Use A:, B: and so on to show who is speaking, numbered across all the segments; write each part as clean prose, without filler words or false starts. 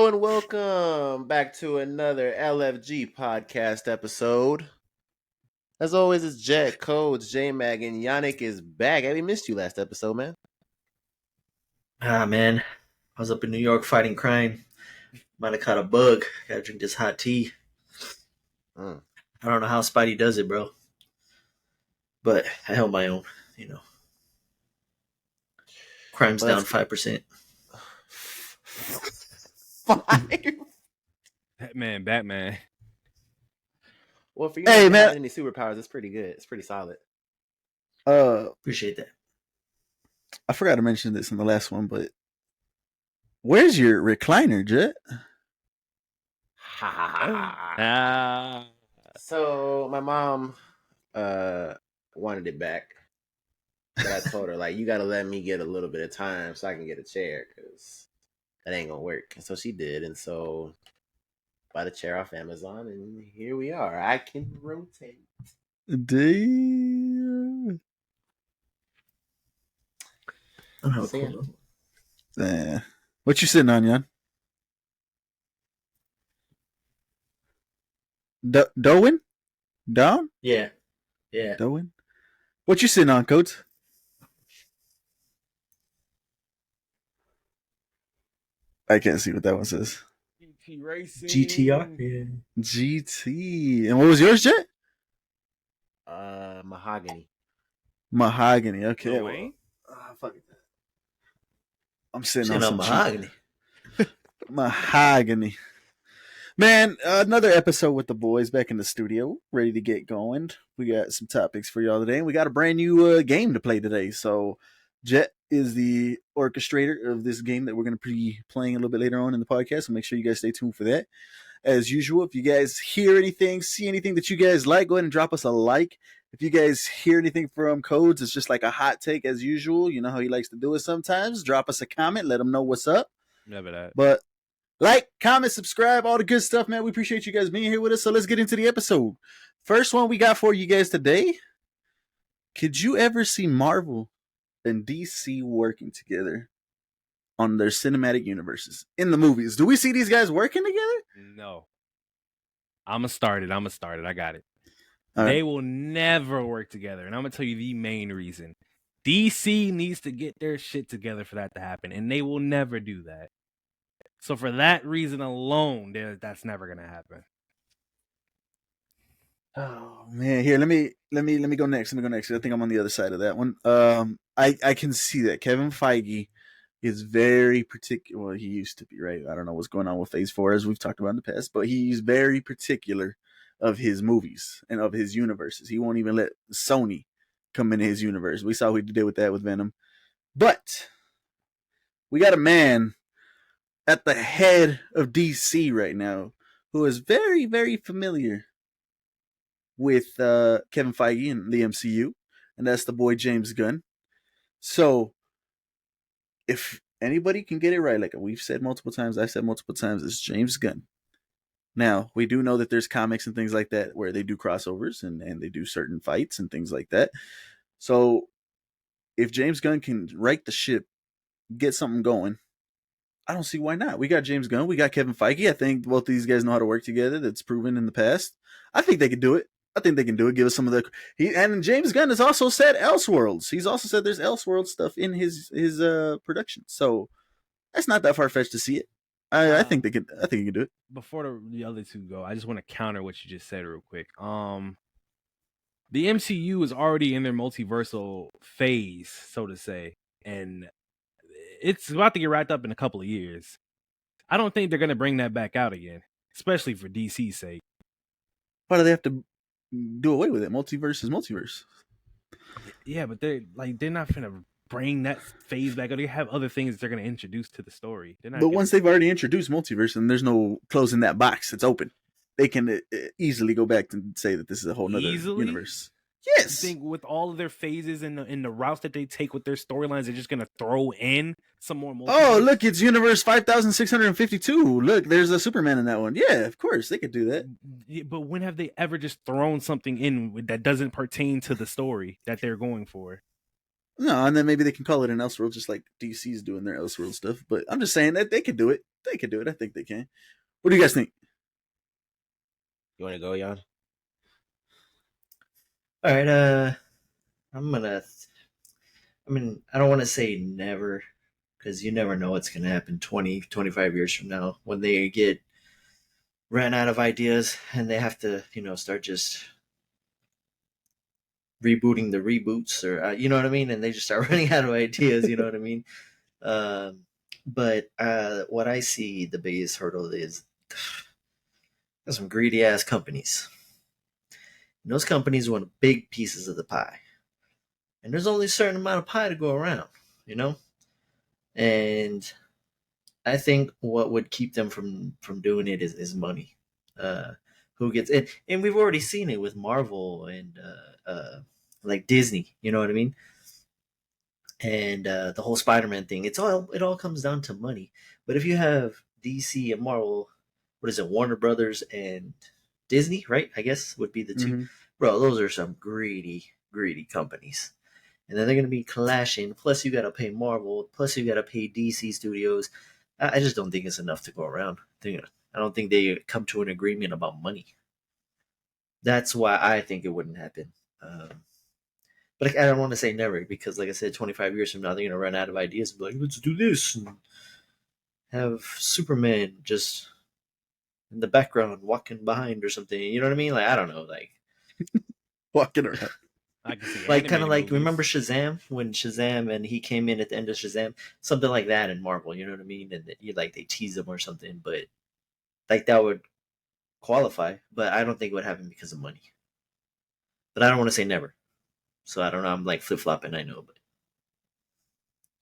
A: Hello and welcome back to another LFG podcast episode. As always, it's Jet, Codes, J-Mag, and Yannick is back. Hey, we missed you last episode, man.
B: Man. I was up in New York fighting crime. Might have caught a bug. Gotta drink this hot tea. I don't know how Spidey does it, bro. But I held my own, Crime's down 5%.
A: 5?
C: Batman.
A: Well, for you not having any superpowers, it's pretty good. It's pretty solid.
B: Appreciate that.
D: I forgot to mention this in the last one, but where's your recliner, Jet?
A: So my mom wanted it back, but I told her, like, you got to let me get a little bit of time so I can get a chair, because that ain't gonna work. And so she did, and so buy the chair off Amazon, and here we are. I can rotate.
D: Damn. What you sitting on, Jan? Doan? Down?
B: Yeah.
D: Doan? What you sitting on, Coach? I can't see what that one says.
C: GT Racing.
B: GTR? Yeah.
D: GT. And what was yours, Jet?
A: Mahogany.
D: Mahogany. Okay.
C: Well,
D: fuck it. I'm sitting
B: Sitting
D: on
B: on
D: some
B: mahogany.
D: Mahogany. Man, another episode with the boys back in the studio, ready to get going. We got some topics for y'all today, and we got a brand new game to play today. So, Jet is the orchestrator of this game that we're going to be playing a little bit later on in the podcast, so make sure you guys stay tuned for that. As usual, if you guys hear anything, see anything that you guys like, go ahead and drop us a like. If you guys hear anything from Codes, it's just like a hot take as usual. You know how he likes to do it sometimes. Drop us a comment, let him know what's up.
C: Never that.
D: But like, comment, subscribe, all the good stuff, man. We appreciate you guys being here with us. So let's get into the episode. First one we got for you guys today. Could you ever see Marvel and DC working together on their cinematic universes in the movies? Do we see these guys working together?
C: No. I'm going to start it. I got it.
D: All
C: They
D: right.
C: will never work together. And I'm going to tell you the main reason. DC needs to get their shit together for that to happen. And they will never do that. So for that reason alone, that's never going to happen.
D: Oh man, here let me go next. I think I'm on the other side of that one. I can see that Kevin Feige is very particular. Well, he used to be, right? I don't know what's going on with Phase 4, as we've talked about in the past, but he's very particular of his movies and of his universes. He won't even let Sony come into his universe. We saw what he did with that with Venom. But we got a man at the head of DC right now who is very, very familiar with Kevin Feige and the MCU, and that's the boy James Gunn. So, if anybody can get it right, like we've said multiple times, I've said multiple times, it's James Gunn. Now, we do know that there's comics and things like that where they do crossovers and they do certain fights and things like that. So, if James Gunn can right the ship, get something going, I don't see why not. We got James Gunn, we got Kevin Feige. I think both these guys know how to work together. That's proven in the past. I think they could do it. Give us some of the. And James Gunn has also said Elseworlds. He's also said there's Elseworlds stuff in his production. So that's not that far fetched to see it. I think they could. I think you can do it.
C: Before the other two go, I just want to counter what you just said real quick. The MCU is already in their multiversal phase, so to say, and it's about to get wrapped up in a couple of years. I don't think they're going to bring that back out again, especially for DC's sake.
D: Why do they have to do away with it? Multiverse is multiverse.
C: Yeah, but they're not going to bring that phase back. Or they have other things they're going to introduce to the story.
D: But once they've already introduced multiverse, and there's no closing that box, it's open. They can easily go back and say that this is a whole nother universe. Yes.
C: You think with all of their phases and the routes that they take with their storylines, they're just going to throw in some more multiverse?
D: Oh, look, it's Universe 5652. Look, there's a Superman in that one. Yeah, of course, they could do that.
C: Yeah, but when have they ever just thrown something in that doesn't pertain to the story that they're going for?
D: No, and then maybe they can call it an Elseworld, just like DC's doing their Elseworld stuff. But I'm just saying that they could do it. They could do it. I think they can. What do you guys think?
A: You want to go, Jan?
B: All right. I'm gonna. I mean, I don't want to say never, because you never know what's gonna happen 20, 25 years from now when they get ran out of ideas and they have to, start just rebooting the reboots, or you know what I mean, and they just start running out of ideas. You know what I mean? But what I see the biggest hurdle is there's some greedy ass companies. And those companies want big pieces of the pie, and there's only a certain amount of pie to go around, and I think what would keep them from doing it is money. Who gets it? And we've already seen it with Marvel and like Disney. You know what I mean? And the whole Spider-Man thing. It all comes down to money. But if you have DC and Marvel, what is it? Warner Brothers and Disney, right? I guess would be the 2.
D: Mm-hmm.
B: Bro, those are some greedy companies. And then they're going to be clashing. Plus, you got to pay Marvel. Plus, you got to pay DC Studios. I just don't think it's enough to go around. I don't think they come to an agreement about money. That's why I think it wouldn't happen. But I don't want to say never, because, like I said, 25 years from now, they're going to run out of ideas and be like, let's do this. And have Superman just in the background walking behind or something. You know what I mean? Like, I don't know. Like,
D: walking around.
C: I can see
B: like kind of like,
C: movies.
B: remember Shazam, when Shazam and he came in at the end of Shazam, something like that in Marvel. You know what I mean? And they tease him or something, but like that would qualify. But I don't think it would happen because of money. But I don't want to say never, so I don't know. I'm like flip flopping. I know, but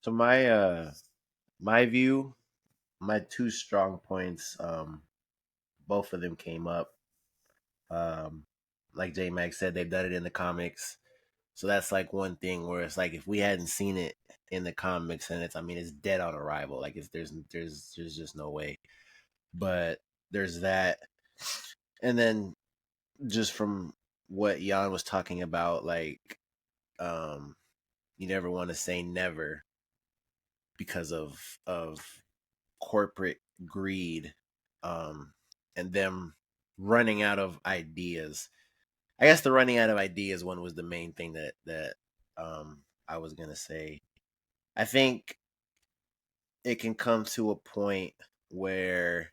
A: So my view, my 2 strong points, both of them came up. Like J Max said, they've done it in the comics. So that's like one thing where it's like if we hadn't seen it in the comics, and it's dead on arrival. Like there's just no way. But there's that, and then just from what Jan was talking about, like you never want to say never because of corporate greed, and them running out of ideas. I guess the running out of ideas one was the main thing that I was gonna say. I think it can come to a point where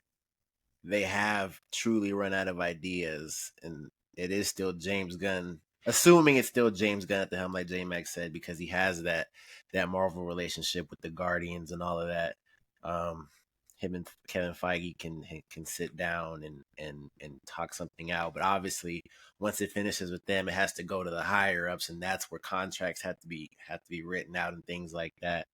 A: they have truly run out of ideas, and it is still James Gunn. Assuming it's still James Gunn at the helm, like J Max said, because he has that Marvel relationship with the Guardians and all of that. Him and Kevin Feige can sit down and talk something out. But obviously, once it finishes with them, it has to go to the higher ups, and that's where contracts have to be written out and things like that.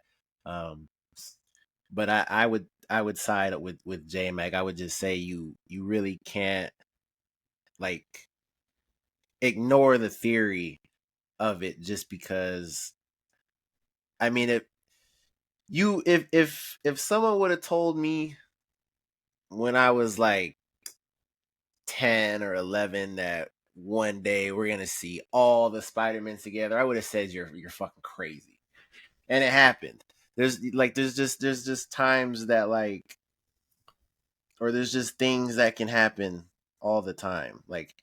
A: But I would side with J Mac. I would just say you really can't like ignore the theory of it just because. I mean, if someone would have told me when I was like 10 or 11 that one day we're gonna see all the Spider-Mans together, I would have said you're fucking crazy. And it happened. There's just times that like, or there's just things that can happen all the time. Like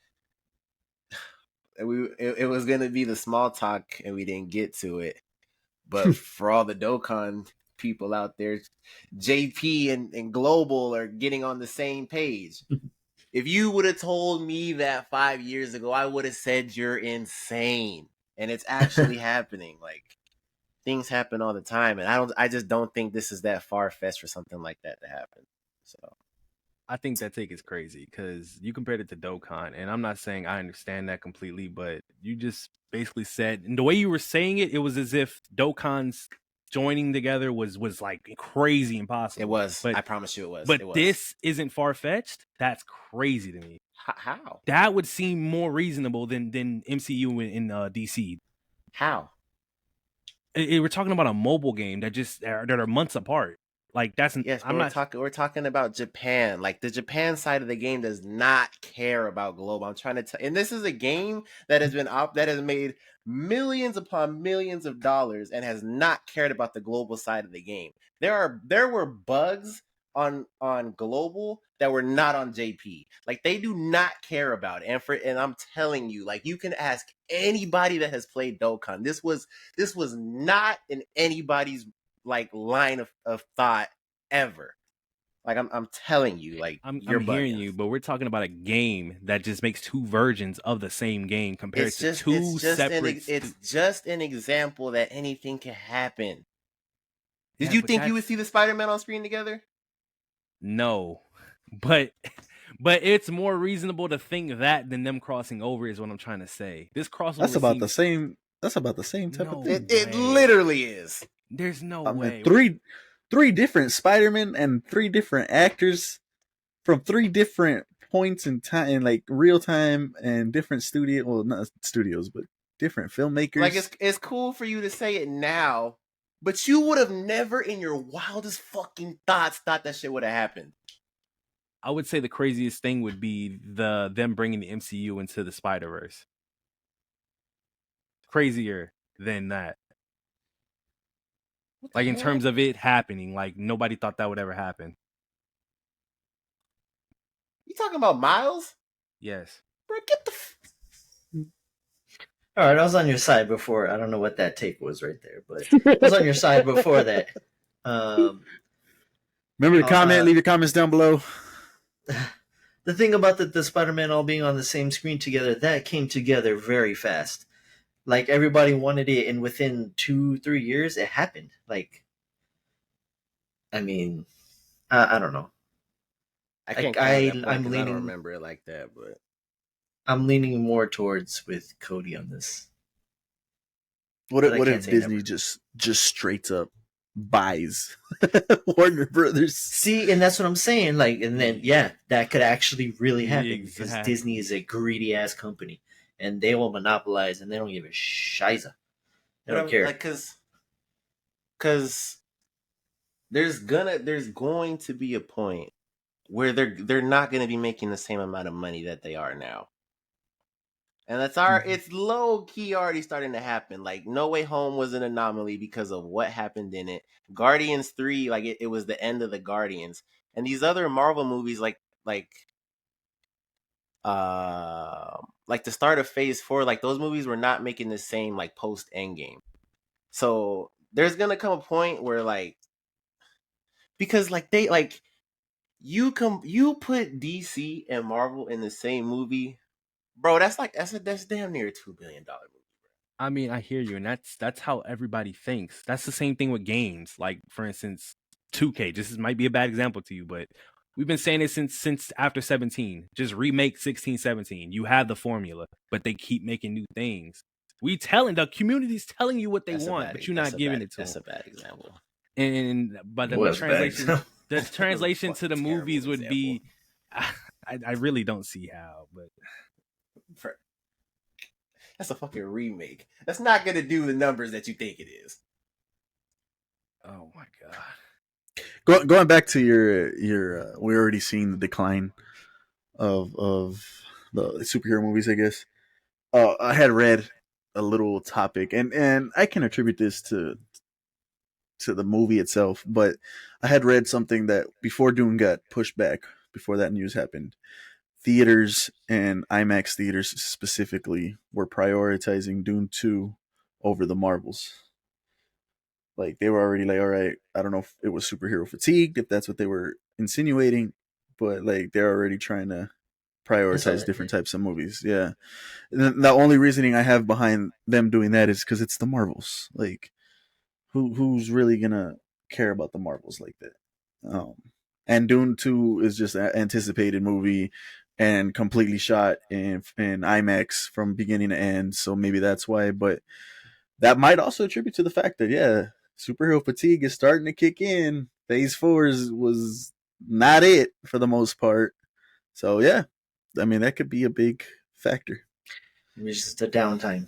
A: it was gonna be the small talk and we didn't get to it. But for all the Dokkan people out there, JP and Global are getting on the same page. If you would have told me that 5 years ago, I would have said you're insane. And it's actually happening. Like things happen all the time, and I just don't think this is that far fetched for something like that to happen. So
C: I think that take is crazy because you compared it to Dokkan, and I'm not saying I understand that completely, but you just basically said, and the way you were saying it, it was as if Dokkan's joining together was like crazy impossible.
A: It was.
C: But
A: I promise you, it was.
C: But
A: it was.
C: This isn't far fetched. That's crazy to me.
A: How?
C: That would seem more reasonable than MCU in DC.
A: How?
C: We're talking about a mobile game that are months apart. Like that's
A: Yes, but
C: I'm not.
A: we're talking about Japan. Like the Japan side of the game does not care about global. I'm trying to tell, and this is a game that has been that has made millions upon millions of dollars and has not cared about the global side of the game. There were bugs on global that were not on JP. Like they do not care about it. And I'm telling you, like you can ask anybody that has played Dokkan. This was not in anybody's like line of thought ever. Like I'm telling you, like
C: I'm
A: you're
C: hearing
A: bugging.
C: you, but we're talking about a game that just makes two versions of the same game compared
A: It's
C: to
A: just
C: two separate.
A: it's just an example that anything can happen. Did
C: Yeah,
A: you
C: but
A: think you would see the Spider-Man on screen together?
C: No, but it's more reasonable to think that than them crossing over is what I'm trying to say. This crossover
D: That's about the
C: seems
D: same. That's about the same type
C: no
D: of thing.
A: It
C: way.
A: literally is.
C: There's no
D: I mean,
C: way.
D: three different Spider-Men and three different actors from three different points in time, in like real time, and different studio. Well, not studios, but different filmmakers.
A: Like it's cool for you to say it now, but you would have never in your wildest fucking thoughts thought that shit would have happened.
C: I would say the craziest thing would be them bringing the MCU into the Spider-Verse. Crazier than that. Like in terms of it happening, like nobody thought that would ever happen.
A: You talking about Miles?
C: Yes.
A: Bro, get the
B: All right, I was on your side before. I don't know what that take was right there, but I was on your side before that.
D: Remember to comment, leave your comments down below.
B: The thing about the Spider-Man all being on the same screen together, that came together very fast. Like everybody wanted it, and within 2-3 years, it happened. Like, I mean, I don't know.
A: I can't
B: I'm leaning.
A: I don't remember it like that, but
B: I'm leaning more towards with Cody on this.
D: What if Disney just straight up buys Warner Brothers?
B: See, and that's what I'm saying. Like, and then that could actually really happen because
C: Exactly.
B: Disney is a greedy ass company, and they will monopolize, and they don't give a shiza. They don't care.
A: Like, cause there's going to be a point where they're not going to be making the same amount of money that they are now. And it's low key already starting to happen. Like No Way Home was an anomaly because of what happened in it. Guardians 3, like it was the end of the Guardians. And these other Marvel movies like the start of Phase 4, like those movies were not making the same like post Endgame. So there's going to come a point where like because like they like you put DC and Marvel in the same movie, bro, that's damn near a $2 billion movie.
C: I mean, I hear you, and that's how everybody thinks. That's the same thing with games. Like, for instance, 2K. This might be a bad example to you, but we've been saying it since after 17. Just remake 16, 17. You have the formula, but they keep making new things. The community's telling you what they want, but you're not giving it to them.
A: That's a bad example.
C: And but the translation to the movies would be, I really don't see how, but.
A: That's a fucking remake. That's not going to do the numbers that you think it is.
C: Oh my god.
D: Going back to your we're already seeing the decline of the superhero movies, I guess. I had read a little topic, and I can attribute this to the movie itself, but I had read something that before Dune got pushed back, before that news happened, theaters and IMAX theaters specifically were prioritizing Dune 2 over the Marvels. Like they were already like, all right, I don't know if it was superhero fatigued, if that's what they were insinuating, but like they're already trying to prioritize different types of movies. Yeah. And the only reasoning I have behind them doing that is because it's the Marvels. Like who's really gonna care about the Marvels like that? And Dune 2 is just an anticipated movie and completely shot in IMAX from beginning to end. So maybe that's why. But that might also attribute to the fact that, superhero fatigue is starting to kick in. Phase 4 was not it for the most part. So, yeah, I mean, that could be a big factor.
B: It's just a downtime.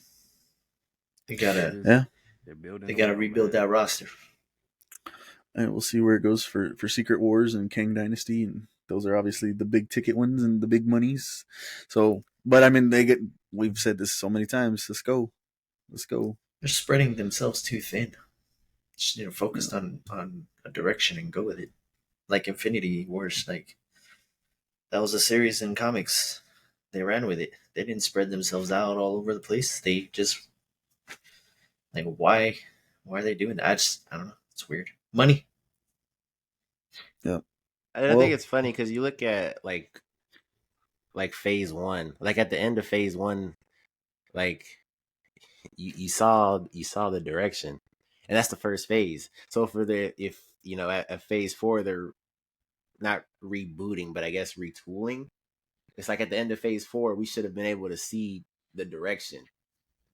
B: They gotta
C: They're building.
B: They gotta rebuild that roster.
D: and we'll see where it goes for Secret Wars and Kang Dynasty, and those are obviously the big ticket ones and the big monies. So, but I mean, we've said this so many times. Let's go.
B: They're spreading themselves too thin. Just, focused on a direction and go with it. Like Infinity Wars, like that was a series in comics. They ran with it. They didn't spread themselves out all over the place. They just like why are they doing that? I don't know. It's weird. Money.
D: Yeah.
A: I think it's funny because you look at like phase 1, like at the end of phase 1, like you saw the direction, and that's the first phase. So for if at phase 4 they're not rebooting, but I guess retooling. It's like at the end of phase 4 we should have been able to see the direction,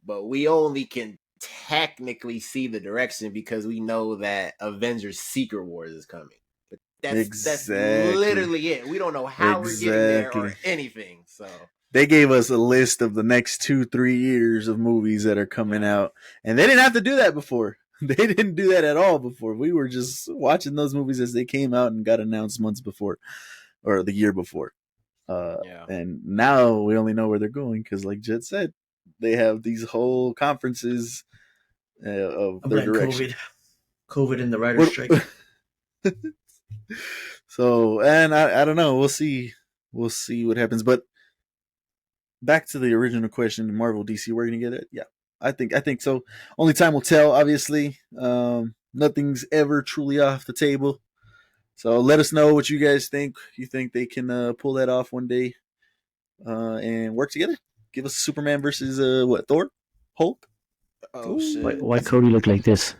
A: but we only can technically see the direction because we know that Avengers Secret Wars is coming. But that's literally it. We don't know how we're getting there or anything. So
D: they gave us a list of the next 2-3 years of movies that are coming out, and they didn't have to do that before. They didn't do that at all before. We were just watching those movies as they came out and got announced months before or the year before. And now we only know where they're going because, like Jet said, they have these whole conferences of their direction.
B: COVID and the writer's strike.
D: So, and I don't know. We'll see what happens. But back to the original question, Marvel, DC, we're gonna get it. Yeah, I think so. Only time will tell. Obviously, nothing's ever truly off the table. So let us know what you guys think. You think they can pull that off one day and work together? Give us Superman versus Thor, Hulk.
A: Oh shit!
B: Why Cody look like this?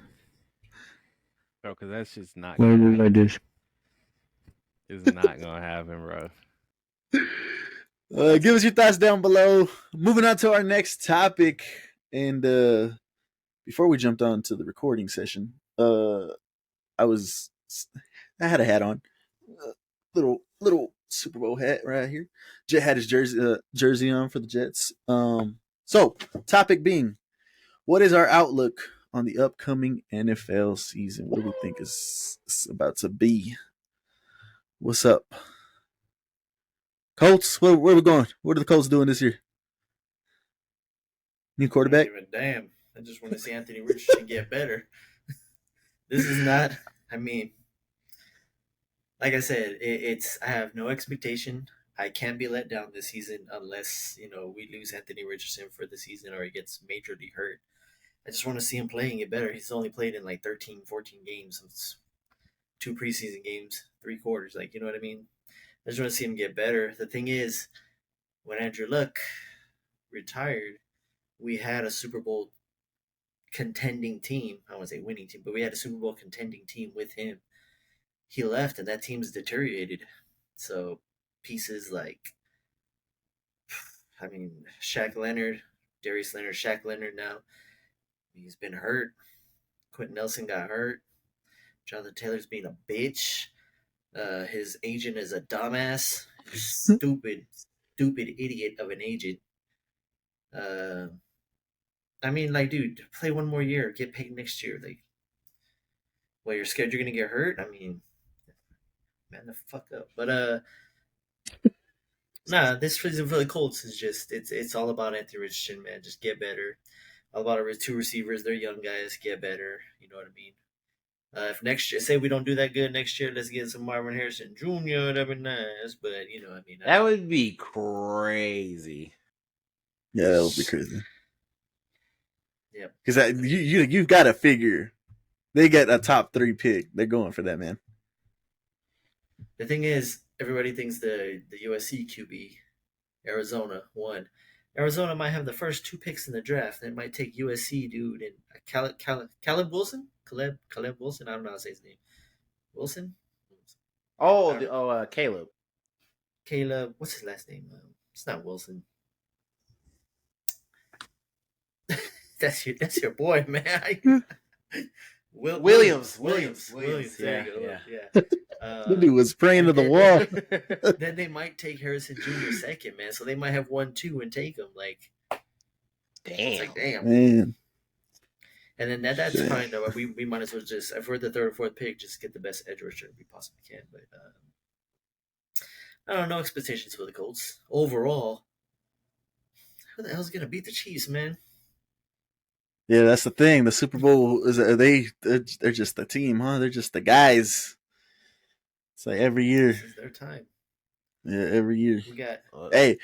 C: Bro, because that's just not.
B: Why look like this?
C: It's not gonna happen, bro.
D: Give us your thoughts down below. Moving on to our next topic, and before we jumped on to the recording session, I had a hat on, little Super Bowl hat right here. Jet had his jersey on for the Jets. So topic being, what is our outlook on the upcoming NFL season? What do we think is about to be? What's up, Colts? Where are we going? What are the Colts doing this year? New quarterback?
B: I don't give a damn. I just want to see Anthony Richardson get better. This is not. I mean, like I said, I have no expectation. I can't be let down this season unless we lose Anthony Richardson for the season or he gets majorly hurt. I just want to see him play and get better. He's only played in like 13, 14 games. It's 2 preseason games, 3 quarters. Like, you know what I mean? I just want to see him get better. The thing is, when Andrew Luck retired, we had a Super Bowl contending team. I won't say winning team, but we had a Super Bowl contending team with him. He left, and that team's deteriorated. So pieces like, Shaq Leonard, Darius Leonard, Shaq Leonard now, he's been hurt. Quentin Nelson got hurt. Jonathan Taylor's being a bitch. His agent is a dumbass. Stupid idiot of an agent. Dude, play one more year, get paid next year. Like, well, you're scared you're gonna get hurt? Man, the fuck up. But this season for the Colts is just it's all about Anthony Richardson, man. Just get better. All about our 2 receivers, they're young guys, get better. You know what I mean? If next year, say we don't do that good next year, let's get some Marvin Harrison Jr. That'd be nice. But
A: that would be crazy.
D: Yeah, that would be crazy.
B: Yeah,
D: because you've got to figure they get a top 3 pick. They're going for that, man.
B: The thing is, everybody thinks the USC QB, Arizona, won. Arizona might have the first 2 picks in the draft. They might take USC dude and Caleb Wilson. Caleb Wilson. I don't know how to say his name. Wilson.
A: Caleb.
B: Caleb. What's his last name? It's not Wilson. That's your boy, man.
A: Williams.
B: There you go. Yeah.
D: The dude was praying to the wall.
B: Then they might take Harrison Jr. second, man. So they might have 1-2 and take him. Like,
A: damn.
B: it's like, damn.
D: Man.
B: And then that's
D: Yeah.
B: fine though. We might as well just, if we're the third or fourth pick, just get the best edge rusher we possibly can. But I don't know, expectations for the Colts overall. Who the hell's gonna beat the Chiefs, man?
D: Yeah, that's the thing. The Super Bowl is they're just the team, huh? They're just the guys. It's like every year.
B: This is their time.
D: Yeah, every year.
B: We got
D: Hey,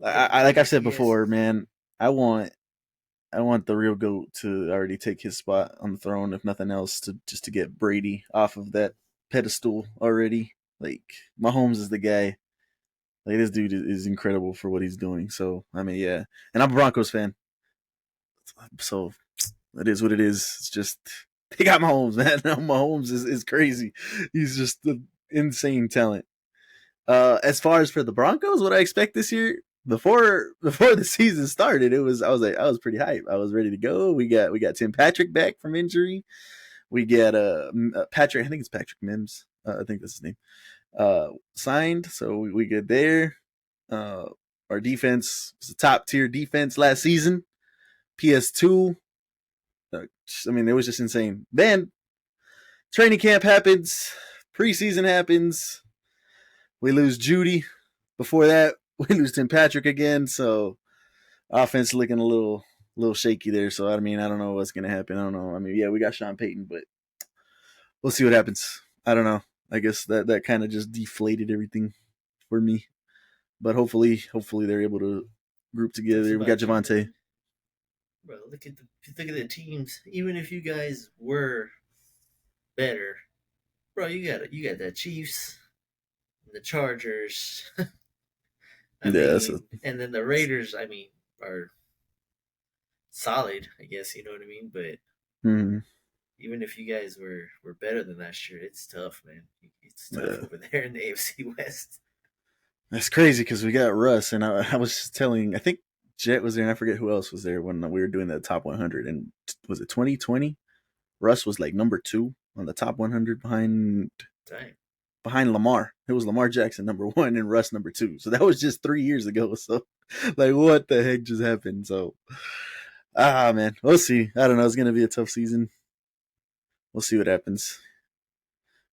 D: I like I've said
B: Yes.
D: before, man. I want the real GOAT to already take his spot on the throne, if nothing else, to get Brady off of that pedestal already. Like Mahomes is the guy. Like this dude is incredible for what he's doing. So I mean, yeah, and I'm a Broncos fan, so it is what it is. It's just they got Mahomes, man. Mahomes is crazy. He's just an insane talent. As far as for the Broncos, what I expect this year, before the season started, I was pretty hyped. I was ready to go. We got Tim Patrick back from injury. We got Patrick. I think it's Patrick Mims. I think that's his name. Signed, so we good there. Our defense was a top tier defense last season. PS2. I mean, it was just insane. Then training camp happens. Preseason happens. We lose Judy. Before that, we lose Tim Patrick again. So offense looking a little shaky there. So I mean, I don't know what's gonna happen. I don't know. I mean, yeah, we got Sean Payton, but we'll see what happens. I don't know. I guess that kind of just deflated everything for me. But hopefully they're able to group together. We got Javante.
B: Bro, look at the teams. Even if you guys were better, bro, you got the Chiefs, the Chargers. I mean, and then the Raiders. I mean, are solid. I guess you know what I mean. But even if you guys were better than last year, it's tough, man. It's tough over there in the AFC West.
D: That's crazy because we got Russ, and I was telling, I think Jet was there, and I forget who else was there when we were doing the top 100. And was it 2020? Russ was like number 2 on the top 100 behind Lamar. It was Lamar Jackson number 1 and Russ number 2. So that was just 3 years ago. So like, what the heck just happened? So, man, we'll see. I don't know. It's gonna be a tough season. We'll see what happens.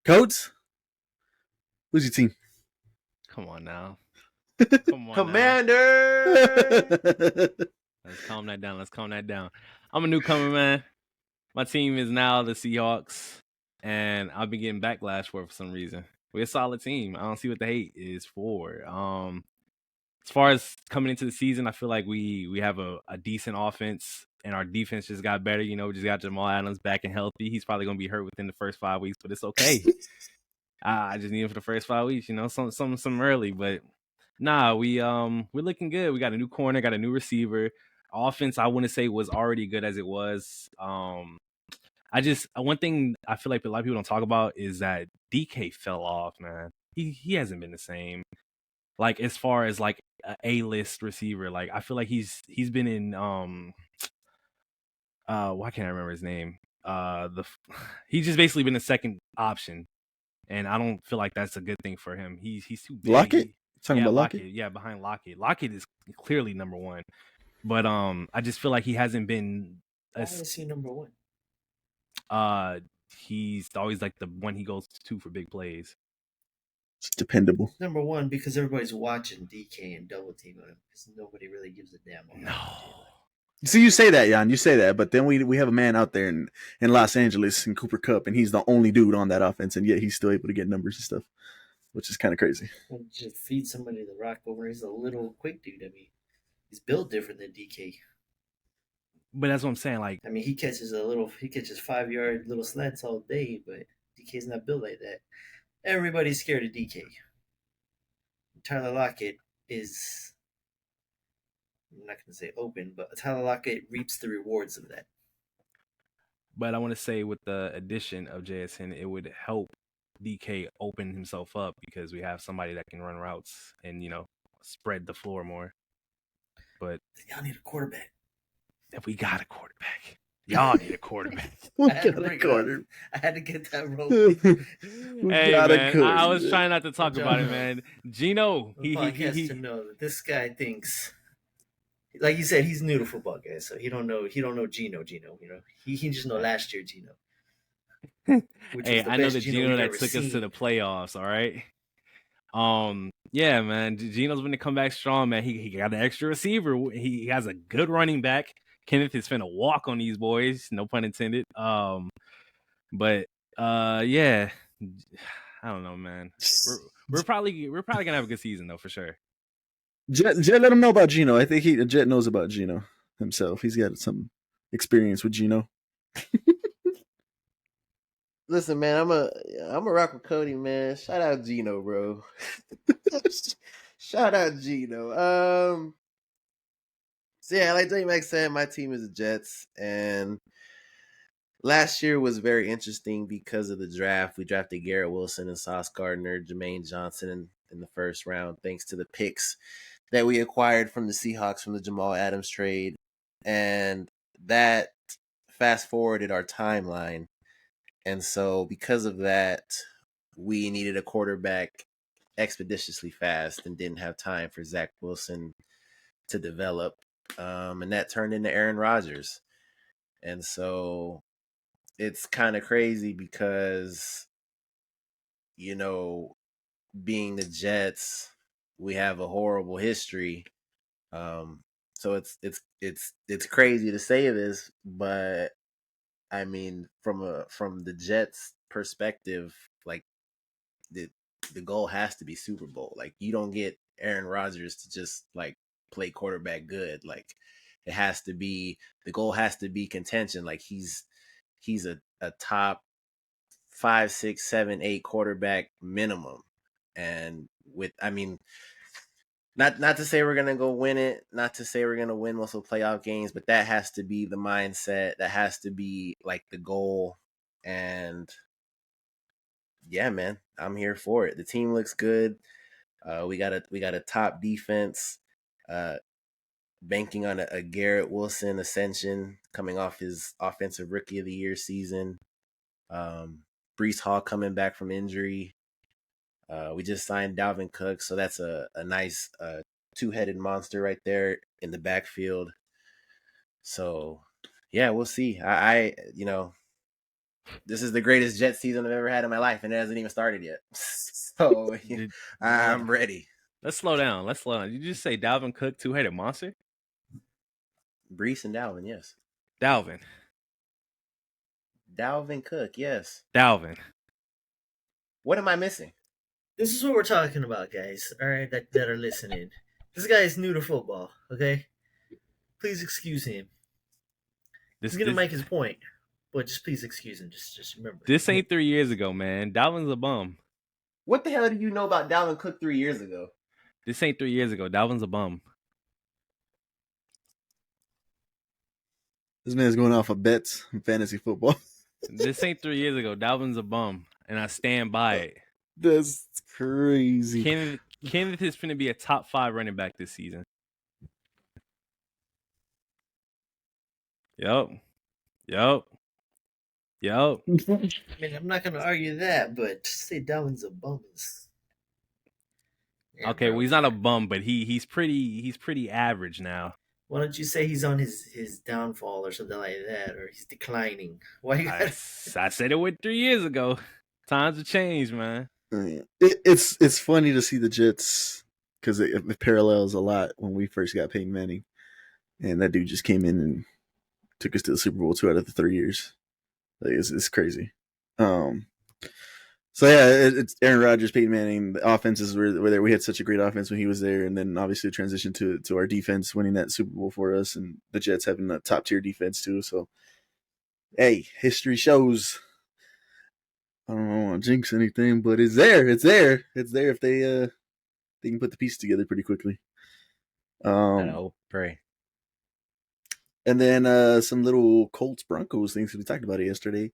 D: Coach, who's your team?
C: Come on now.
A: Commander.
C: Let's calm that down. I'm a newcomer, man. My team is now the Seahawks, and I've been getting backlash for some reason. We're a solid team. I don't see what the hate is for. As far as coming into the season, I feel like we have a decent offense, and our defense just got better. You know, we just got Jamal Adams back and healthy. He's probably going to be hurt within the first 5 weeks, but it's okay. I just need him for the first 5 weeks, you know, some early, but nah, we're looking good. We got a new corner, got a new receiver. Offense, I wouldn't say was already good as it was. One thing I feel like a lot of people don't talk about is that DK fell off, man. He hasn't been the same. Like as far as like an A-list receiver, like I feel like he's been in why can't I remember his name? He's just basically been a second option. And I don't feel like that's a good thing for him. He's too big.
D: Lockett? Talking about
C: Lockett? Yeah, behind Lockett. Lockett is clearly number 1. But I just feel like he hasn't been
B: Why is he number 1?
C: He's always like the one he goes to for big plays.
D: It's dependable.
B: Number 1 because everybody's watching DK and double team on him because nobody really gives a damn.
C: No.
D: See, you say that, Jan. You say that, but then we have a man out there in Los Angeles in Cooper Kupp, and he's the only dude on that offense, and yet he's still able to get numbers and stuff, which is kind of crazy.
B: Well, just feed somebody the rock over. He's a little quick dude. I mean, he's built different than DK.
C: But that's what I'm saying. Like,
B: I mean, he catches 5-yard little slants all day, but DK's not built like that. Everybody's scared of DK. Tyler Lockett is, I'm not going to say open, but Tyler Lockett reaps the rewards of that.
C: But I want to say with the addition of JSN, it would help DK open himself up because we have somebody that can run routes and, you know, spread the floor more. But
B: y'all need a quarterback.
C: If we got a quarterback. Y'all need a quarterback.
B: I had to get that rope.
C: Hey, man, I was trying not to talk about it, man. Gino,
B: he has to know that this guy thinks Like you said, he's new to football, guys, so he don't know Gino. You know, he just know last year Gino, which
C: Hey,
B: was the
C: I know
B: best
C: the
B: Gino
C: Gino
B: we've
C: that
B: ever
C: took us to the
B: seen.
C: playoffs. All right. Yeah, man. Gino's going to come back strong, man. He got an extra receiver. He has a good running back. Kenneth is finna walk on these boys. No pun intended. But yeah, I don't know, man. We're probably gonna have a good season though, for sure.
D: Jet, let him know about Gino. I think Jet knows about Gino himself. He's got some experience with Gino.
A: Listen, man, I'm a rock with Cody, man. Shout out Gino, bro. Shout out Gino. So yeah, like J Max said, my team is the Jets, and last year was very interesting because of the draft. We drafted Garrett Wilson and Sauce Gardner, Jermaine Johnson in the first round, thanks to the picks that we acquired from the Seahawks from the Jamal Adams trade. And that fast forwarded our timeline. And so because of that, we needed a quarterback expeditiously fast and didn't have time for Zach Wilson to develop. And that turned into Aaron Rodgers. And so it's kind of crazy because, you know, being the Jets, we have a horrible history. So it's crazy to say this, but I mean, from the Jets' perspective, like the the goal has to be Super Bowl. Like you don't get Aaron Rodgers to just like play quarterback good. Like it has to be the goal has to be contention. Like he's a top 5, 6, 7, 8 quarterback minimum. And with I mean, not to say we're gonna go win it, not to say we're gonna win multiple playoff games, but that has to be the mindset. That has to be like the goal. And yeah, man, I'm here for it. The team looks good. We got a top defense. Uh, banking on a Garrett Wilson ascension coming off his offensive rookie of the year season. Brees Hall coming back from injury. We just signed Dalvin Cook, so that's a nice two-headed monster right there in the backfield. So yeah, we'll see. I this is the greatest Jet season I've ever had in my life, and it hasn't even started yet. So I'm ready.
C: Let's slow down. Did you just say Dalvin Cook, two-headed monster?
A: Brees and Dalvin, yes.
C: Dalvin
A: Cook, yes.
C: Dalvin.
A: What am I missing?
B: This is what we're talking about, guys. All right, that are listening. This guy is new to football. Okay, please excuse him. He's gonna make his point, but just please excuse him. Just remember.
C: This ain't 3 years ago, man. Dalvin's a bum.
A: What the hell do you know about Dalvin Cook 3 years ago?
C: This ain't 3 years ago. Dalvin's a bum.
D: This man's going off of bets in fantasy football.
C: This ain't 3 years ago. Dalvin's a bum, and I stand by it.
D: That's crazy.
C: Kenneth is going to be a top 5 running back this season. Yup.
B: I mean, I'm not gonna argue that, but to say Dalvin's a bum is. Yeah,
C: Okay,
B: bro.
C: well he's not a bum, but he's pretty average now.
B: Why don't you say he's on his downfall or something like that, or he's declining? Why you
C: I said it with 3 years ago. Times have changed, man.
D: It's funny to see the Jets because it parallels a lot when we first got Peyton Manning, and that dude just came in and took us to the Super Bowl 2 out of the 3 years. Like, it's crazy. So yeah, it's Aaron Rodgers, Peyton Manning. The offenses were there. We had such a great offense when he was there, and then obviously the transition to our defense, winning that Super Bowl for us, and the Jets having a top tier defense too. So, hey, history shows. I don't want to jinx anything, but it's there. It's there. It's there if they can put the pieces together pretty quickly.
A: I hope, pray.
D: And then some little Colts Broncos things we talked about it yesterday.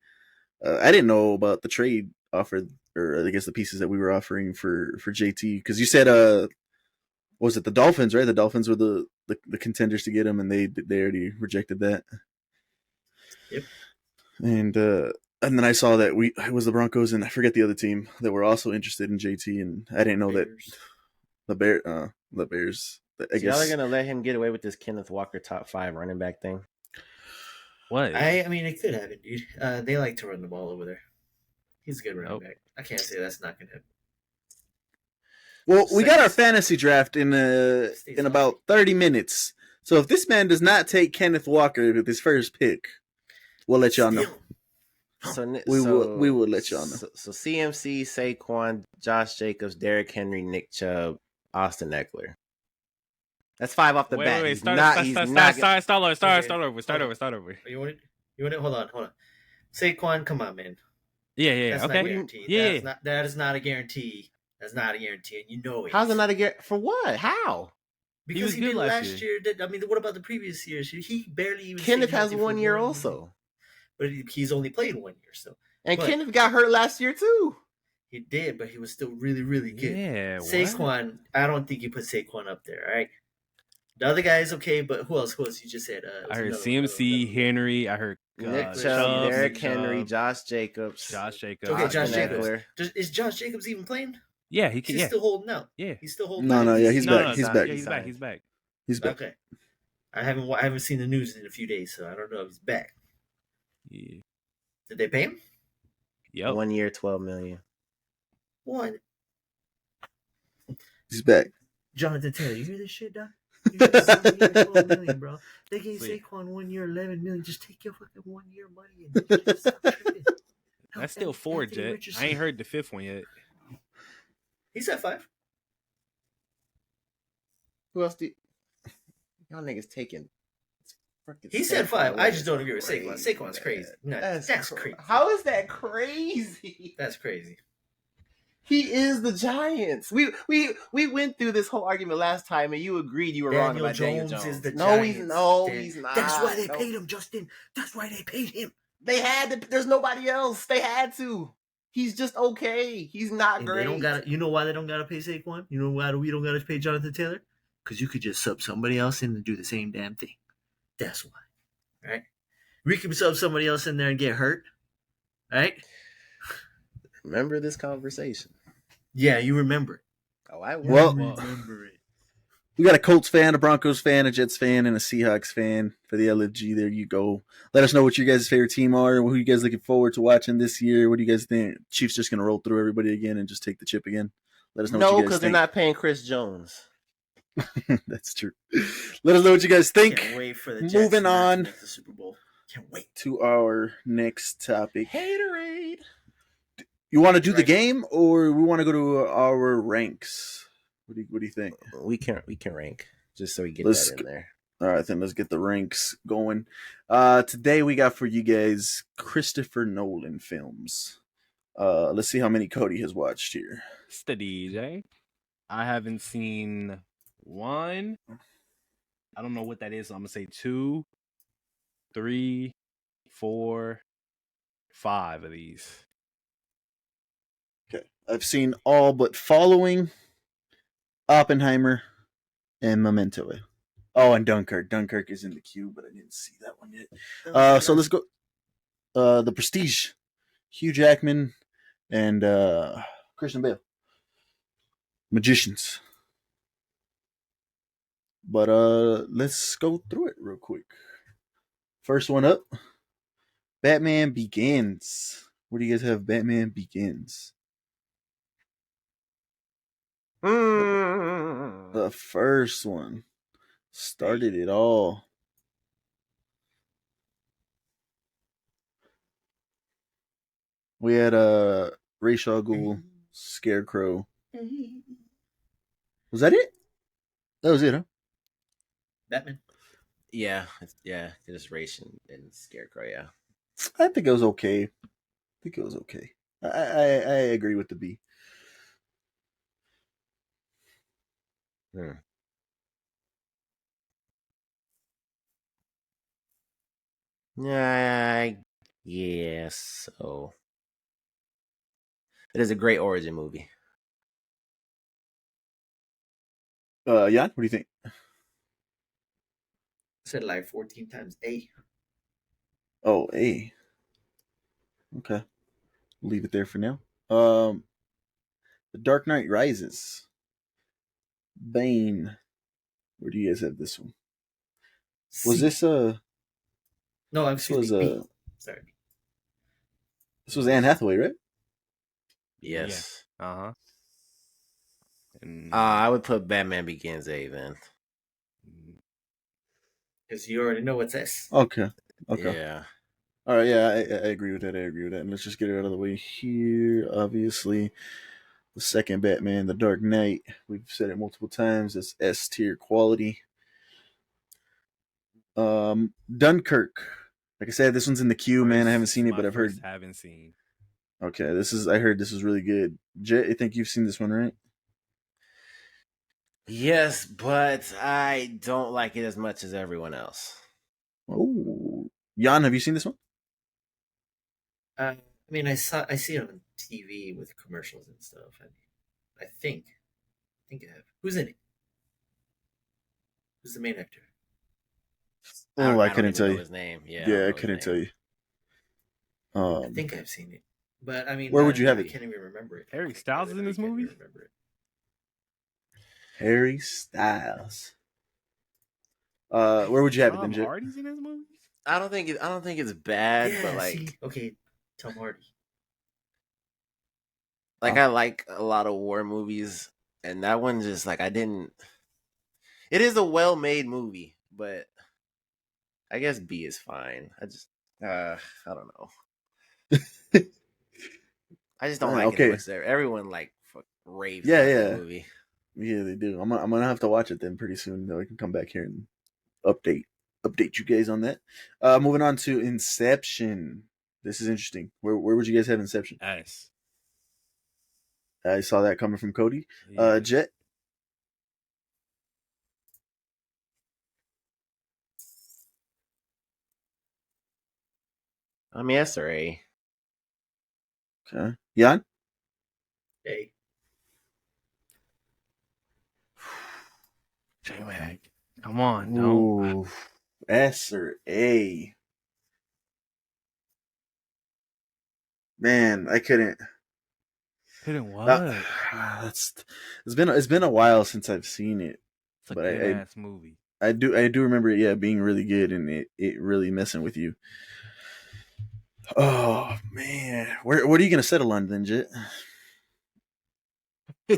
D: I didn't know about the trade offered, or I guess the pieces that we were offering for JT, because you said what was it, the Dolphins, right? The Dolphins were the contenders to get him, and they already rejected that.
B: Yep.
D: And then I saw that it was the Broncos, and I forget the other team that were also interested in JT, and I didn't know
B: Bears.
D: that the Bears I
A: So y'all are
D: guess.
A: gonna let him get away with this Kenneth Walker top 5 running back thing?
C: What?
B: I mean, it could happen, dude. They like to run the ball over there. He's a good running
C: Nope.
B: back. I can't say that's not gonna happen.
D: Well, we got our
A: Six.
D: fantasy draft in about 30 minutes. So if this man does not take Kenneth Walker with his first pick, we'll let y'all know.
A: So
D: We will let y'all know.
A: So CMC, Saquon, Josh Jacobs, Derrick Henry, Nick Chubb, Austin Eckler. That's 5 off the bat.
C: Wait.
A: He's
C: Start
A: not.
C: over.
B: You want it? Hold on. Saquon, come on, man.
C: Yeah.
B: That's
C: Okay.
B: not guaranteed.
C: Yeah.
B: That is not a guarantee. That's not a guarantee, and you know it.
A: How's it not a guarantee? For what? How?
B: Because
C: He was
B: he
C: good
B: did
C: last
B: last year. I mean, what about the previous years? He barely even.
A: Kenneth
B: stayed
A: has
B: healthy
A: 1
B: for
A: year also,
B: but he's only played 1 year, so
A: and
B: but
A: Kenneth got hurt last year too.
B: he did. But he was still really, really good.
C: Yeah.
B: Saquon, I don't think you put Saquon up there. All right. The other guy is okay, but who else? You just said?
C: I heard CMC, Henry. I heard
A: Nick
B: Chubb,
A: Chubb, Derrick
B: Nick
A: Henry,
C: Chubb,
A: Josh Jacobs.
C: Josh
B: Okay,
A: Austin
B: Josh Jacobs.
A: Eckler.
B: Is Josh Jacobs even playing?
C: Yeah, he can.
B: He's
C: Yeah.
B: still holding out.
C: Yeah.
B: He's still holding
D: No,
B: out.
D: no, yeah, he's back.
C: No,
D: He's
C: no,
D: back.
C: Yeah, he's back.
D: He's back.
B: Okay. I haven't seen the news in a few days, so I don't know if he's back.
C: Yeah.
B: Did they pay him?
C: Yep.
A: 1 year, $12 million.
B: What?
D: He's back.
B: Jonathan Taylor, you hear this shit, Doc? You hear this 1 year, $12 million, bro. They gave
C: Sweet.
B: Saquon 1 year, $11 million. Just take your fucking 1 year money and just stop tripping.
C: That's still 4,
B: Anthony
C: Jet.
B: Richardson.
C: I ain't heard the 5th one yet.
B: He's at 5.
A: Who else do y'all niggas taking?
B: He said 5. I just don't agree with
A: Crazy,
B: Saquon. Saquon's crazy. No, that's crazy.
A: How is that crazy?
B: That's crazy.
A: He is the Giants. We went through this whole argument last time, and you agreed you were wrong about Daniel Jones.
B: Is the
A: no,
B: Giants.
A: he's not.
B: That's why they paid him, Justin. That's why they paid him.
A: They had to. There's nobody else. They had to. He's just okay. He's not
B: And
A: great.
B: they don't got. You know why they don't got to pay Saquon? You know why we don't got to pay Jonathan Taylor? Because you could just sub somebody else in and do the same damn thing. That's why. Right? We could sub somebody else in there and get hurt. Right?
A: Remember this conversation?
B: Yeah, you remember it.
A: Oh, I
D: Well,
B: remember it.
D: we got a Colts fan, a Broncos fan, a Jets fan, and a Seahawks fan for the LFG. There you go. Let us know what your guys' favorite team are. Who you guys looking forward to watching this year? What do you guys think? Chiefs just going to roll through everybody again and just take the chip again? Let us know what
A: no,
D: you guys
A: because they're
D: think.
A: not paying Chris Jones.
D: That's true. Let us know what you guys think.
B: Can't wait for the Jets
D: Moving
B: not to
D: on
B: make the Super Bowl. Can't wait.
D: to our next topic.
A: Haterade.
D: You want to do the
B: Right.
D: game, or we want to go to our ranks? What do you think?
A: We can rank just so we get
D: Let's
A: that in there.
D: All right, then let's get the ranks going. Today we got for you guys Christopher Nolan films. Let's see how many Cody has watched here.
C: It's the DJ. I haven't seen 1. I don't know what that is. So I'm gonna say 2, 3, 4, 5 of these.
D: Okay, I've seen all but Following, Oppenheimer, and Memento. Oh, and Dunkirk. Dunkirk is in the queue, but I didn't see that one yet. So let's go. The Prestige, Hugh Jackman, and Christian Bale. Magicians. But let's go through it real quick. First one up, Batman Begins. Where do you guys have Batman Begins? The first one started it all. We had Ra's al Ghul, Scarecrow. Was that it? That was it, huh?
B: Batman.
A: Yeah, just Race and Scarecrow. Yeah,
D: I think it was okay. I agree with the B.
A: Yeah, so it is a great origin movie.
D: Jan, what do you think?
B: I said like 14 times A.
D: Oh, A. Okay. We'll leave it there for now. The Dark Knight Rises. Bane. Where do you guys have this one?
B: C.
D: Was this
B: No,
D: this was
B: B. Sorry.
D: this was Anne Hathaway, right?
A: Yes.
C: Uh-huh. And
A: I would put Batman Begins A then.
B: Because you already know what's S.
D: Okay.
A: Yeah.
D: All right, yeah, I agree with that. And let's just get it out of the way here. Obviously, the second Batman, The Dark Knight. We've said it multiple times. It's S tier quality. Dunkirk. Like I said, this one's in the queue, man. I haven't seen it, but I've heard.
C: Haven't seen.
D: Okay, I heard this was really good. Jet, I think you've seen this one, right?
A: Yes, but I don't like it as much as everyone else.
D: Oh, Jan, have you seen this one?
B: I mean, I see it on TV with commercials and stuff. I think I have. Who's in it? Who's the main actor?
D: Oh, I couldn't tell
A: know
D: you
A: his name.
D: Yeah, I couldn't tell you.
B: I think I've seen it, but I mean,
D: where would you have it?
B: I can't even remember it.
C: Harry Styles is in this movie?
B: Remember it.
D: Harry Styles. Where would you have it then,
C: Tom
D: Jet?
C: Hardy's in this movie?
A: I don't think it's bad,
B: Yeah,
A: but like,
B: see? Okay, Tom Hardy.
A: like I like a lot of war movies, and that one just like I didn't. It is a well-made movie, but I guess B is fine. I don't know. I just don't like it as much as everyone like raves about that movie.
D: Yeah, they do. I'm gonna have to watch it then pretty soon. Though I can come back here and update you guys on that. Moving on to Inception. This is interesting. Where would you guys have Inception?
C: S.
D: I saw that coming from Cody.
C: Yeah.
D: Jet.
A: I mean, S or A.
D: Okay. Jan.
B: A.
C: J-Mag. Come on,
D: no. S or A. Man, I couldn't.
C: Couldn't what?
D: It's been a while since I've seen it.
C: It's a good ass movie.
D: I do remember it, yeah, being really good and it really messing with you. Oh man, what are you gonna settle on then, Jet?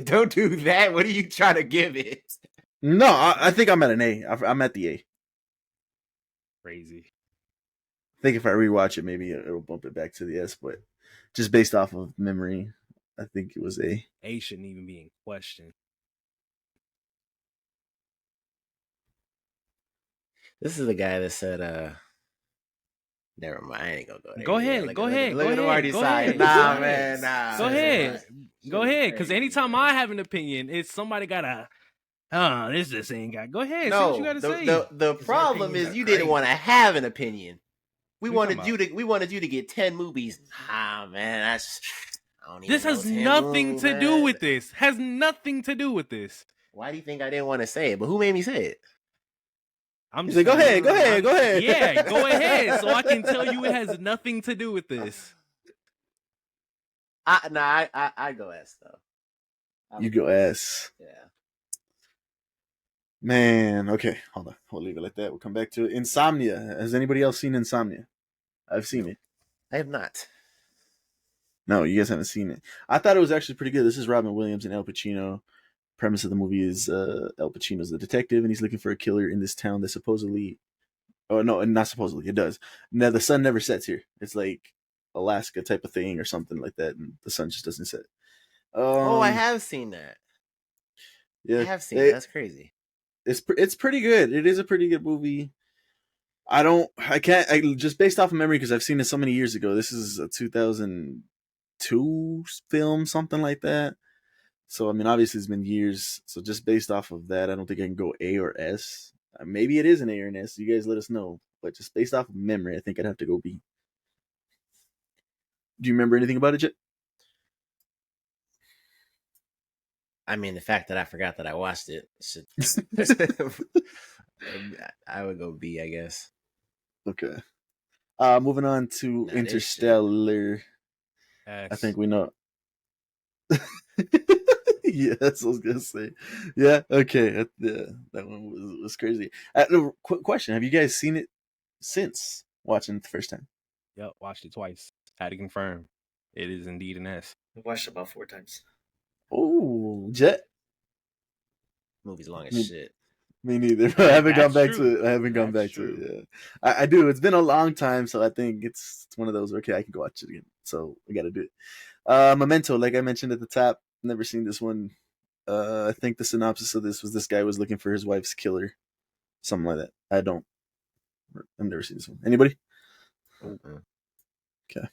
A: Don't do that. What are you trying to give it?
D: No, I think I'm at an A. I'm at the A.
C: Crazy.
D: I think if I rewatch it, maybe it'll bump it back to the S. But just based off of memory, I think it was A.
C: A shouldn't even be in question.
A: This is the guy that said, never mind, I ain't gonna go there.
C: Go ahead.
A: Look at him already side. Nah, man, nah.
C: Go ahead. Go ahead. Because anytime I have an opinion, it's somebody got a, this ain't got. Go ahead.
A: No,
C: say what you got to say.
A: The problem is you didn't want to have an opinion. We wanted you to get 10 movies. Ah, man,
C: this has nothing to do with this. Has nothing to do with this.
A: Why do you think I didn't want to say it? But who made me say it?
D: I'm just like, go ahead.
C: Yeah, go ahead. So I can tell you it has nothing to do with this.
A: I go S though.
D: You go S.
A: Yeah.
D: Man, okay. Hold on. We'll leave it like that. We'll come back to it. Insomnia. Has anybody else seen Insomnia? I've seen it.
A: I have not.
D: No, you guys haven't seen it. I thought it was actually pretty good. This is Robin Williams and Al Pacino. Premise of the movie is Al Pacino's the detective, and he's looking for a killer in this town that supposedly, oh no, not supposedly, it does. Now the sun never sets here. It's like Alaska type of thing or something like that, and the sun just doesn't set.
A: I have seen that.
D: Yeah,
A: I have seen it. That's crazy.
D: It's pretty good. It is a pretty good movie. I can't just based off of memory because I've seen it so many years ago. This is a 2002 film, something like that. So, I mean, obviously it's been years. So just based off of that, I don't think I can go A or S. Maybe it is an A or an S. You guys let us know. But just based off of memory, I think I'd have to go B. Do you remember anything about it, Jet?
A: I mean, the fact that I forgot that I watched it should... I would go B, I guess.
D: Okay. Moving on to Interstellar.
C: S.
D: I think we know. Yeah, that's what I was gonna say. Yeah, okay. Yeah, that one was crazy. No, quick question: have you guys seen it since watching it the first time?
C: Yep, watched it twice. Had to confirm. It is indeed an S.
B: I watched it about 4 times.
D: Oh, Jet.
A: Movie's long as
D: Me,
A: shit.
D: me neither. I haven't gone
C: That's
D: back
C: true.
D: to it. I haven't gone
C: That's
D: back to it.
C: true.
D: Yeah, I do. It's been a long time, so I think it's one of those. Okay, I can go watch it again. So I got to do it. Memento, like I mentioned at the top, never seen this one. I think the synopsis of this was this guy was looking for his wife's killer, something like that. I've never seen this one. Anybody?
A: Mm-mm.
D: Okay.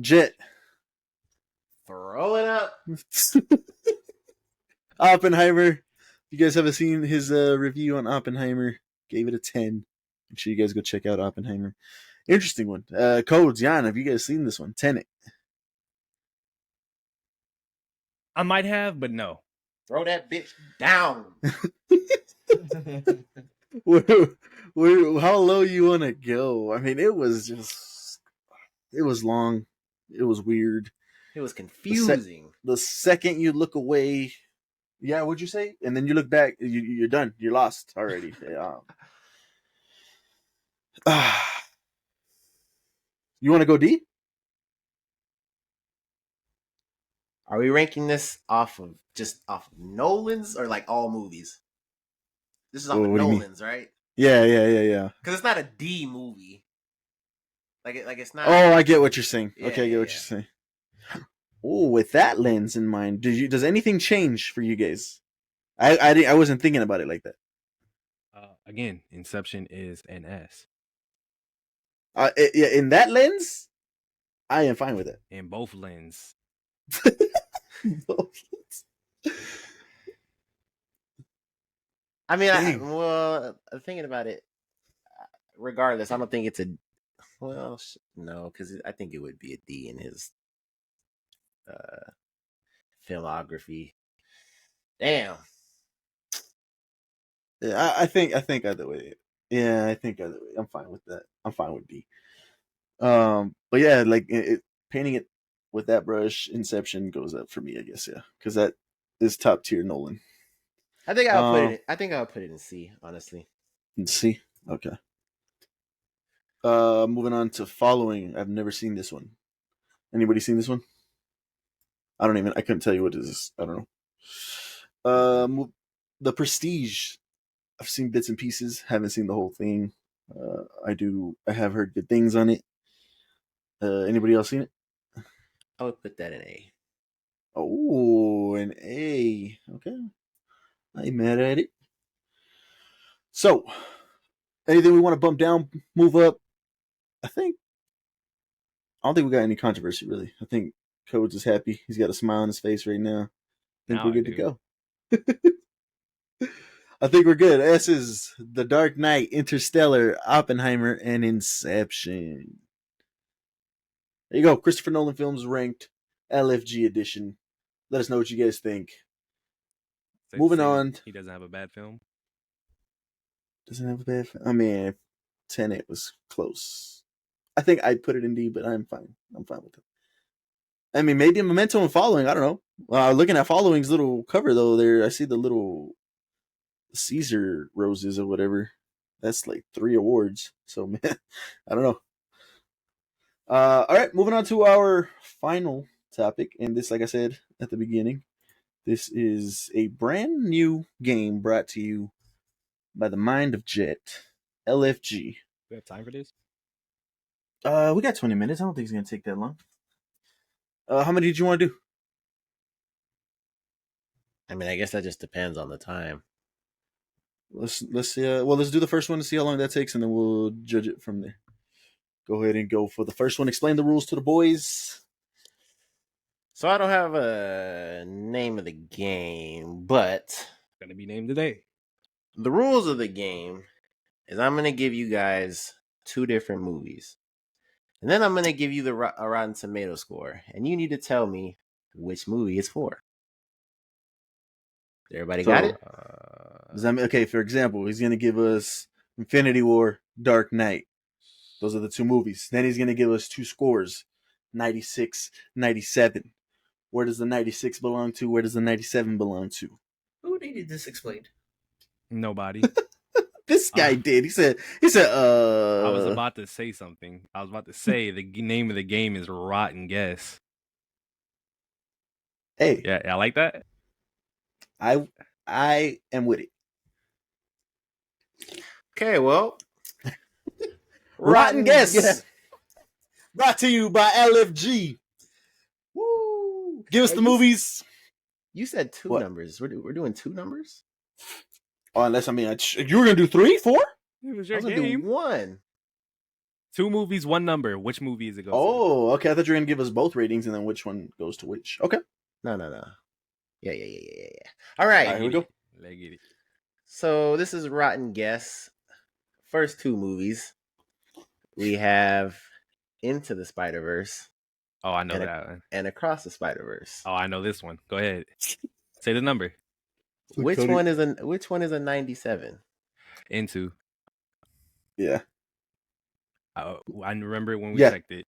D: Jet.
A: Throw it up.
D: Oppenheimer. You guys haven't seen his review on Oppenheimer? Gave it a 10. Make sure you guys go check out Oppenheimer. Interesting one. Codes, Jan, have you guys seen this one? Tenet.
C: I might have, but no.
A: Throw that bitch down.
D: How low you want to go? I mean, it was long. It was weird.
A: It was confusing.
D: The second you look away, yeah, what'd you say? And then you look back, you're done. You're lost already. You want to go deep?
A: Are we ranking this off of Nolan's or like all movies? This is off of
D: What do you mean?
A: Nolan's, right?
D: Yeah.
A: Because it's not a D movie. Like it's not.
D: Oh, I get what you're saying.
A: Yeah,
D: Okay, I get what you're saying. Oh, with that lens in mind, does anything change for you guys? I wasn't thinking about it like that.
C: Again, Inception is an S.
D: In that lens, I am fine with it.
C: In both lens.
A: I mean,
D: Dang.
A: thinking about it, regardless, I don't think it's a. Well, no, because I think it would be a D in his filmography. Damn.
D: Yeah, I think either way. Yeah, I think either way. I'm fine with that. I'm fine with D. But yeah, like painting it with that brush, Inception goes up for me, I guess. Yeah, because that is top tier Nolan.
A: I think I'll put it. I think I'll put it in C. Honestly.
D: C. Okay. Moving on to Following. I've never seen this one. Anybody seen this one? I couldn't tell you what it is. I don't know. The Prestige. I've seen bits and pieces. Haven't seen the whole thing. I have heard good things on it. Anybody else seen it?
A: I would put that in A.
D: Oh, an A. Okay. I ain't mad at it. So, anything we want to bump down, move up? I don't think we got any controversy, really. I think Codes is happy. He's got a smile on his face right now. I think we're good to go. I think we're good. S is The Dark Knight, Interstellar, Oppenheimer, and Inception. There you go. Christopher Nolan films ranked LFG edition. Let us know what you guys think. Moving on.
C: He doesn't have a bad film.
D: Doesn't have a bad film. I mean, Tenet was close. I think I'd put it in D, but I'm fine. I'm fine with it. I mean, maybe a Memento and Following. I don't know. Looking at Following's little cover, though, there I see the little Caesar roses or whatever. That's like 3 awards. So, man, I don't know. All right, moving on to our final topic. And this, like I said at the beginning, this is a brand new game brought to you by the mind of Jet, LFG.
C: We have time for this?
D: We got 20 minutes. I don't think it's going to take that long. How many did you want to do?
A: I mean, I guess that just depends on the time.
D: Let's see. Let's do the first one to see how long that takes, and then we'll judge it from there. Go ahead and go for the first one. Explain the rules to the boys.
A: So I don't have a name of the game, but
C: Gonna be named today.
A: the rules of the game is I'm gonna give you guys 2 different movies, and then I'm gonna give you a Rotten Tomato score, and you need to tell me which movie it's for. Everybody got it?
D: Does that mean, okay, for example, he's going to give us Infinity War, Dark Knight. Those are the 2 movies. Then he's going to give us 2 scores, 96, 97. Where does the 96 belong to? Where does the 97 belong to?
B: Who needed this explained?
C: Nobody.
D: This guy did. He said,
C: I was about to say something. I was about to say the name of the game is Rotten Guess.
D: hey,
C: Yeah, I like that.
D: I am with it.
A: Okay, well,
D: Rotten Guess.
A: Yeah.
D: Brought to you by LFG. Woo! Give us
A: Hey,
D: the movies.
A: You said two
D: What?
A: numbers. We're doing two numbers.
D: Oh, unless you were gonna do 3, 4.
C: It was
A: I
C: your
A: was gonna do
C: game.
A: one.
C: 2 movies, 1 number. Which movie is it going to?
D: Oh, okay. I thought you were gonna give us both ratings and then which one goes to which. Okay.
A: No. Yeah. All right.
D: All right, here we go.
C: Let's get it.
A: So this is Rotten Guess. First 2 movies. We have Into the Spider-Verse
C: Oh, I know
A: and,
C: that one.
A: and Across the Spider-Verse.
C: Oh, I know this one. Go ahead. Say the number.
A: Which one is a 97?
C: Into.
D: Yeah.
C: I remember when we
D: Yeah.
C: checked it.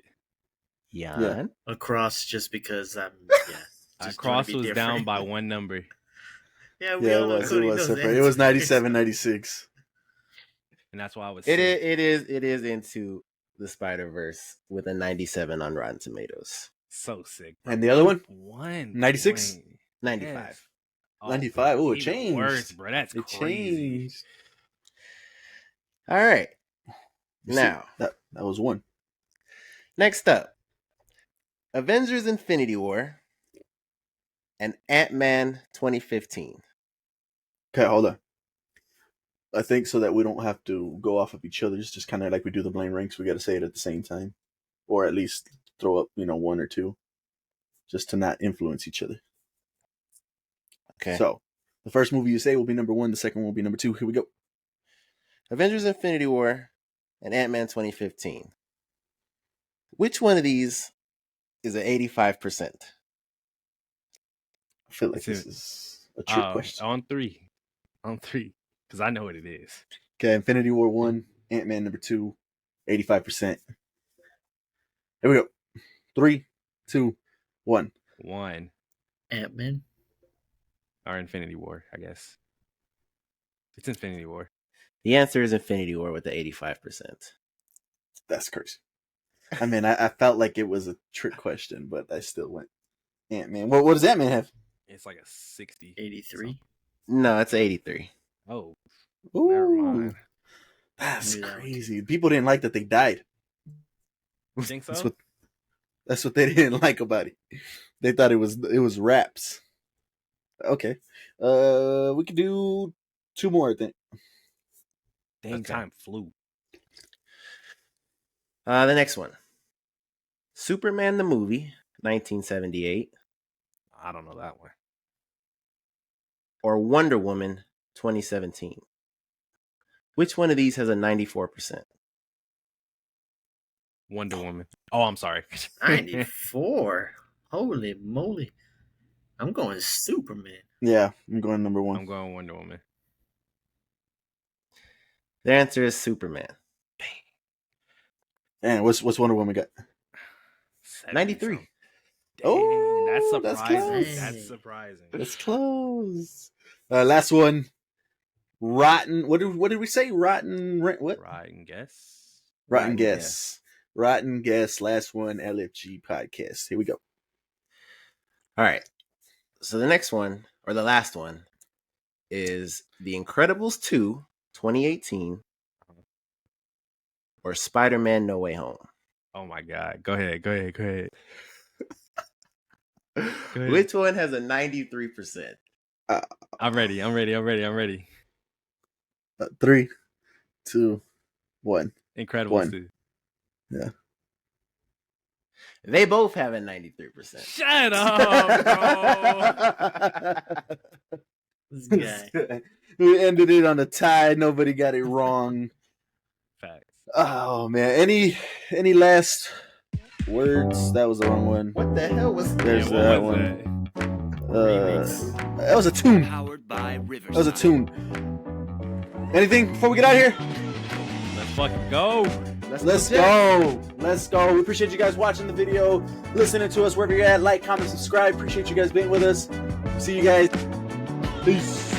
A: Jan?
B: Across, just because I'm. Yeah. just trying
C: Across
B: to be
C: was
B: different.
C: down by 1 number.
B: Yeah, we
D: Yeah,
B: all
D: it
B: know
D: was.
B: Cody
D: It was
B: knows
D: separate.
B: the
D: It was
B: answers.
D: 97, 96.
C: And that's why I was
A: It
C: sick.
A: is Into the Spider-Verse with a 97 on Rotten Tomatoes.
C: So sick.
D: And the other one?
C: 1
D: 96?
C: point.
A: 95.
C: Yes.
D: 95. Oh, it
C: even
D: changed.
C: Worse, bro. That's
D: It
C: crazy.
D: changed.
A: All right.
D: You see,
A: Now,
D: that was 1.
A: next up, Avengers Infinity War and Ant-Man 2015.
D: Okay, hold on. I think so that we don't have to go off of each other's, just kind of like we do the blame ranks, we got to say it at the same time. Or at least throw up, 1 or 2, just to not influence each other.
A: Okay.
D: So, the first movie you say will be number 1, the second one will be number 2. Here we go.
A: Avengers Infinity War and Ant-Man 2015. Which one of these is an 85%?
D: I feel like
C: That's
D: this
C: it.
D: is a trick question.
C: On 3. Because I know what it is.
D: Okay, Infinity War 1, Ant-Man number 2, 85%. Here we go. 3, 2, 1.
C: 1.
B: Ant-Man.
C: Or Infinity War, I guess. It's Infinity War.
A: The answer is Infinity War with the 85%.
D: That's crazy. I mean, I felt like it was a trick question, but I still went Ant-Man. What does Ant-Man have?
C: It's like a 60.
B: 83.
A: No, it's 83.
C: Oh, never
D: Ooh,
C: mind.
D: that's
B: Knew that one
D: crazy. People didn't like that they died.
C: You think so?
D: That's what they didn't like about it. They thought it was raps. Okay. We could do 2 more, I think.
C: Dang,
A: Okay.
C: time flew.
A: The next one. Superman the movie, 1978,
C: I don't know that one.
A: or Wonder Woman, 2017. Which one of these has a 94%?
C: Wonder Woman. Oh, I'm sorry.
B: 94. Holy moly. I'm going Superman.
D: Yeah, I'm going number 1.
C: I'm going Wonder Woman.
A: The answer is Superman.
D: And what's Wonder Woman got?
A: 93.
C: Dang,
D: Oh,
C: that's
D: that's
C: surprising.
B: close.
C: That's surprising.
D: That's close. Last one. Rotten. What did we say? Rotten. What?
C: Rotten Guess.
D: Rotten
A: Rotten
D: guess. Rotten guess. Last one. LFG podcast. Here we go.
A: All right. So the next one, or the last one, is The Incredibles 2, 2018, or Spider-Man No Way Home.
C: Oh my God. Go ahead. ahead.
A: Which one has a 93%?
C: I'm ready.
D: 3, 2, 1.
C: Incredibles
D: One.
C: 2.
D: Yeah.
A: They both have a 93%.
C: Shut up, bro.
B: This guy.
D: We ended it on a tie. Nobody got it wrong.
C: Facts.
D: Oh man. Any last words? That was the wrong one.
A: What the hell was
D: There's
C: Yeah,
D: that
C: what was
D: one.
C: that?
D: That was a tune.
E: Powered by Riverside.
D: That was a tune. Anything before we get out of here?
C: Let's fucking go.
D: Let's go. Let's go. We appreciate you guys watching the video, listening to us wherever you're at. Like, comment, subscribe. Appreciate you guys being with us. See you guys. Peace.